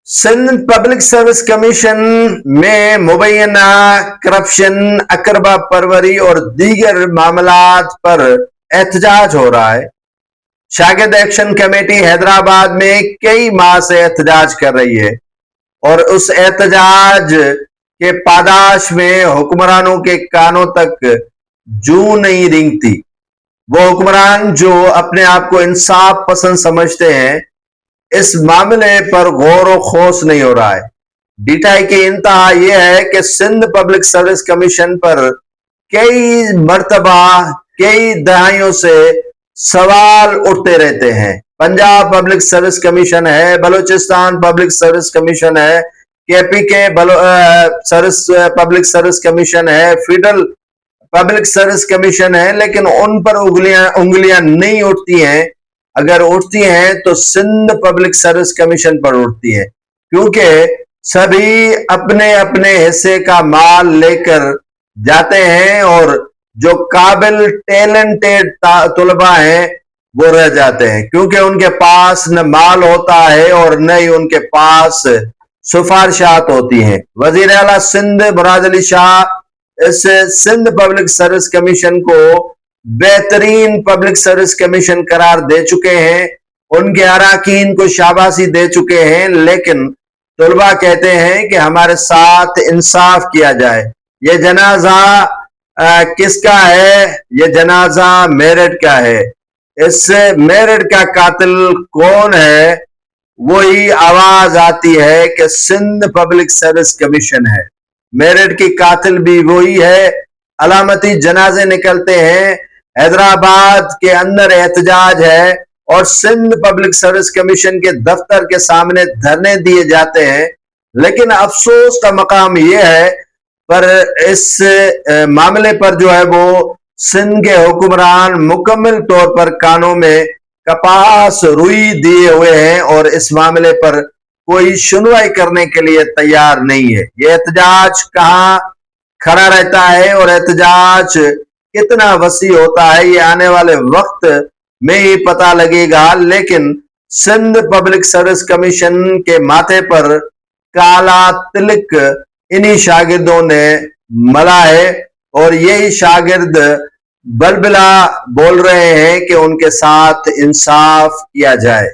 Sindh public service commission में मुबैना corruption, अकरबा Porvorim और दीगर मामलात पर एहतजाज हो रहा है। शागिर्द एक्शन कमेटी हैदराबाद में कई माह से एहतजाज कर रही है और उस एहतजाज के पादाश में हुक्मरानों के कानों तक जूं नहीं रेंगती। वो हुक्मरान जो अपने आप को इंसाफ पसंद समझते हैं, इस मामले पर गौर व खोस नहीं हो रहा है। डिटाई की इंतहा यह है कि सिंध पब्लिक सर्विस कमीशन पर कई मर्तबा कई दहाइयों से सवाल उठते रहते हैं। पंजाब पब्लिक सर्विस कमीशन है, बलूचिस्तान पब्लिक सर्विस कमीशन है, केपीके पब्लिक सर्विस कमीशन है, फेडरल पब्लिक सर्विस कमीशन है, लेकिन उन पर उंगलियां नहीं उठती हैं। अगर उठती हैं तो सिंध पब्लिक सर्विस कमीशन पर उठती है, क्योंकि सभी अपने अपने हिस्से का माल लेकर जाते हैं और जो काबिल टैलेंटेड तुलबा हैं वो रह जाते हैं, क्योंकि उनके पास न माल होता है और न ही उनके पास सिफारिशात होती हैं। वजीर आला सिंध मुराद अली शाह इस सिंध पब्लिक सर्विस कमीशन को बेहतरीन पब्लिक सर्विस कमीशन करार दे चुके हैं, उनके अराकीन को शाबाशी दे चुके हैं, लेकिन तुलबा कहते हैं कि हमारे साथ इंसाफ किया जाए। ये जनाजा किसका है? ये जनाजा मेरठ का है। इस मेरठ का कातिल कौन है? वही आवाज आती है कि सिंध पब्लिक सर्विस कमीशन है। मेरठ की कातिल भी वही है। अलामती जनाजे निकलते हैं, हैदराबाद के अंदर एहतजाज है और सिंध पब्लिक सर्विस कमीशन के दफ्तर के सामने धरने दिए जाते हैं, लेकिन अफसोस का मकाम यह है पर इस मामले पर जो है वो सिंध के हुक्मरान मुकम्मल तौर पर कानों में कपास रुई दिए हुए हैं और इस मामले पर कोई सुनवाई करने के लिए तैयार नहीं है। ये एहतजाज कहाँ खड़ा रहता है और एहतजाज कितना वसी होता है, ये आने वाले वक्त में ही पता लगेगा। लेकिन सिंध पब्लिक सर्विस कमीशन के माथे पर काला तिलक इन्हीं शागिर्दों ने मला है और यही शागिर्द बलबिला बोल रहे हैं कि उनके साथ इंसाफ किया जाए।